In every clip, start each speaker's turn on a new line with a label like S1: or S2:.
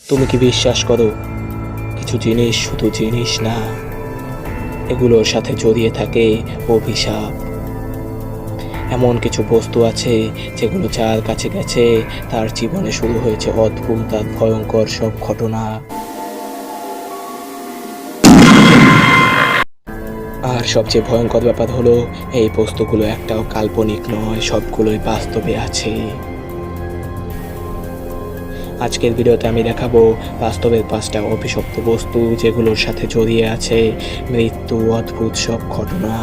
S1: তুমি কি বিশ্বাস করো কিছু জিনিস শুধু জিনিস না, এগুলোর সাথে জড়িয়ে থাকে অভিশাপ। এমন কিছু বস্তু আছে যেগুলো যার কাছে গেছে তার জীবনে শুরু হয়েছে অদ্ভুত আর ভয়ঙ্কর সব ঘটনা। আর সবচেয়ে ভয়ঙ্কর ব্যাপার হলো এই বস্তুগুলো একটাও কাল্পনিক নয়, সবগুলোই বাস্তবে আছে। আজকের ভিডিওতে আমি দেখাবো বাস্তবের 5টা অভিশপ্ত বস্তু যেগুলোর সাথে জড়িয়ে আছে মৃত্যু, অদ্ভুত সব ঘটনা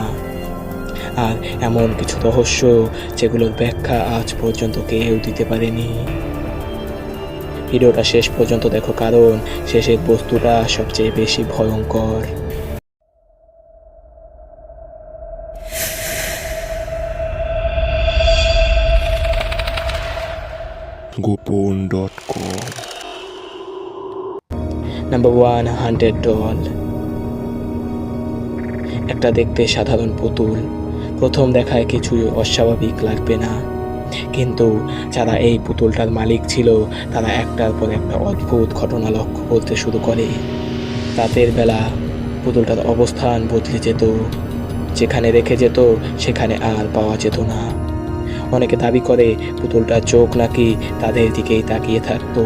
S1: আর এমন কিছু রহস্য যেগুলোর ব্যাখ্যা আজ পর্যন্ত কেউ দিতে পারেনি। ভিডিওটা শেষ পর্যন্ত দেখো, কারণ শেষের বস্তুটা সবচেয়ে বেশি ভয়ঙ্কর।
S2: গোপন.com।
S1: Number 1, haunted doll. একটা দেখতে সাধারণ পুতুল, প্রথম দেখায় কিছুই অস্বাভাবিক লাগবে না, কিন্তু যারা এই পুতুলটার মালিক ছিল তারা একটার পর একটা অদ্ভুত ঘটনা লক্ষ্য করতে শুরু করে। রাতের বেলা পুতুলটার অবস্থান বদলে যেত, যেখানে রেখে যেত সেখানে আর পাওয়া যেত না। অনেকে দাবি করে পুতুলটার চোখ নাকি তাদের দিকেই তাকিয়ে থাকতো।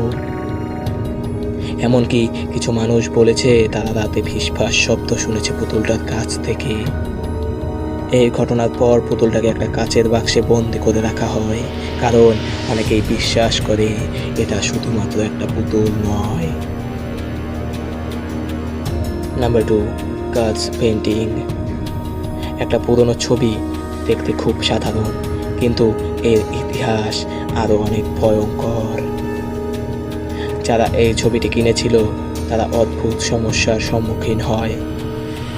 S1: এমনকি কিছু মানুষ বলেছে তারা রাতে ফিসফাস শব্দ শুনেছে পুতুলটার কাছ থেকে। এই ঘটনার পর পুতুলটাকে একটা কাচের বাক্সে বন্দি করে রাখা হয়, কারণ অনেকেই বিশ্বাস করে এটা শুধুমাত্র একটা পুতুল নয়। নাম্বার 2, কাচ পেন্টিং। একটা পুরনো ছবি, দেখতে খুব সাধারণ, কিন্তু এর ইতিহাস আরও অনেক ভয়ঙ্কর। যারা এই ছবিটি কিনেছিল তারা অদ্ভুত সমস্যার সম্মুখীন হয়।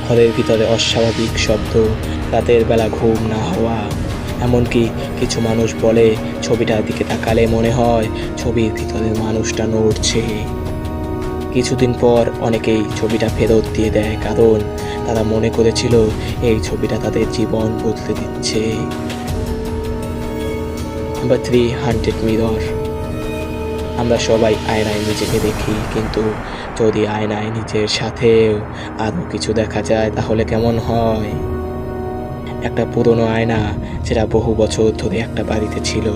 S1: ঘরের ভিতরে অস্বাভাবিক শব্দ, রাতের বেলা ঘুম না হওয়া, এমনকি কিছু মানুষ বলে ছবিটার দিকে তাকালে মনে হয় ছবির ভিতরে মানুষটা নড়ছে। কিছুদিন পর অনেকেই ছবিটা ফেরত দিয়ে দেয়, কারণ তারা মনে করেছিল এই ছবিটা তাদের জীবন বদলে দিচ্ছে। Number 3, haunted mirror. আমরা সবাই আয়নায় নিজেকে দেখি, কিন্তু যদি আয়নায় নিজের সাথেও আরও কিছু দেখা যায় তাহলে কেমন হয়? একটা পুরনো আয়না যেটা বহু বছর ধরে একটা বাড়িতে ছিল।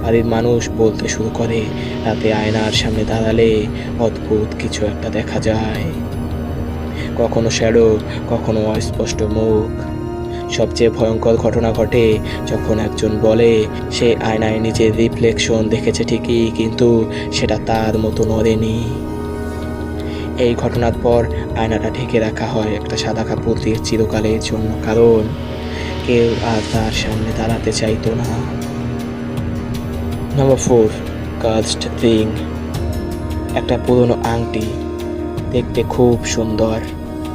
S1: বাড়ির মানুষ বলতে শুরু করে রাতে আয়নার সামনে দাঁড়ালে অদ্ভুত কিছু একটা দেখা যায়, কখনো শ্যাডো, কখনো অস্পষ্ট মুখ। সবচেয়ে ভয়ঙ্কর ঘটনা ঘটে যখন একজন বলে সে আয়নায় নিজের রিফ্লেকশন দেখেছে ঠিকই, কিন্তু সেটা তার মতো নড়েনি। এই ঘটনার পর আয়নাটা ঢেকে রাখা হয় একটা সাদা কাপড় দিয়ে চিরকালের জন্য, কারণ কেউ আর তার সামনে দাঁড়াতে চাইতো না। Number 4, cursed ring. একটা পুরনো আংটি, দেখতে খুব সুন্দর,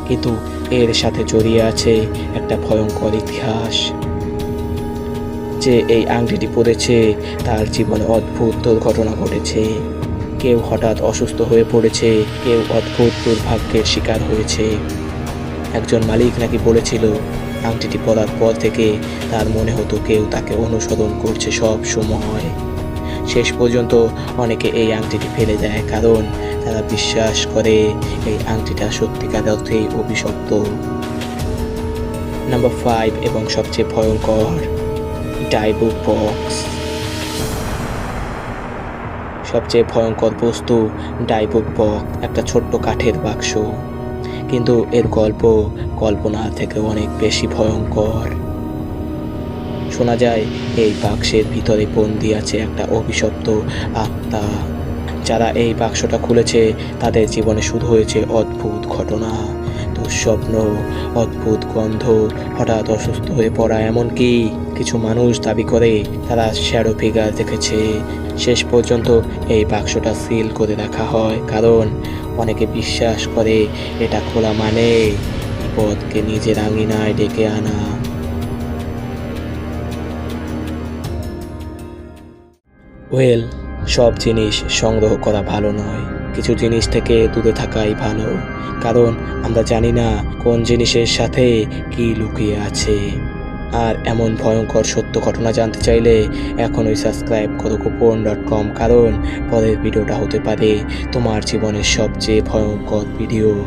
S1: কিন্তু এর সাথে জড়িয়ে আছে একটা ভয়ঙ্কর ইতিহাস। যে এই আংটিটি পরেছে তার জীবনে অদ্ভুত দুর্ঘটনা ঘটেছে। কেউ হঠাৎ অসুস্থ হয়ে পড়েছে, কেউ অদ্ভুত দুর্ভাগ্যের শিকার হয়েছে। একজন মালিক নাকি বলেছিল আংটিটি পরার পর থেকে তার মনে হতো কেউ তাকে অনুসরণ করছে সব সময়। শেষ পর্যন্ত অনেকে এই আংটিটি ফেলে দেয়, কারণ তারা বিশ্বাস করে এই আংটিটা সত্যিকার অর্থেই অভিশপ্ত। নাম্বার 5 এবং সবচেয়ে ভয়ঙ্কর, ডাইবুক বক্স। সবচেয়ে ভয়ঙ্কর বস্তু ডাইবুক বক্স, একটা ছোট্ট কাঠের বাক্স, কিন্তু এর গল্প কল্পনার থেকে অনেক বেশি ভয়ঙ্কর। শোনা যায় এই বাক্সের ভিতরে বন্দি আছে একটা অভিশপ্ত আত্মা। যারা এই বাক্সটা খুলেছে তাদের জীবনে শুরু হয়েছে অদ্ভুত ঘটনা, দুঃস্বপ্ন, অদ্ভুত গন্ধ, হঠাৎ অসুস্থ হয়ে পড়া, এমনকি কিছু মানুষ দাবি করে তারা শ্যাডো ফিগার দেখেছে। শেষ পর্যন্ত এই বাক্সটা সিল করে রাখা হয়, কারণ অনেকে বিশ্বাস করে এটা খোলা মানে বিপদকে নিজের আঙিনায় ডেকে আনা। ওয়েল, সব জিনিস সংগ্রহ করা ভালো নয়, কিছু জিনিস থেকে দূরে থাকাই ভালো, কারণ আমরা জানি না কোন জিনিসের সাথে কি লুকিয়ে আছে। আর এমন ভয়ঙ্কর সত্য ঘটনা জানতে চাইলে এখনই সাবস্ক্রাইব করো গোপন.com, কারণ পরের ভিডিওটা হতে পারে তোমার জীবনের সবচেয়ে ভয়ঙ্কর ভিডিও।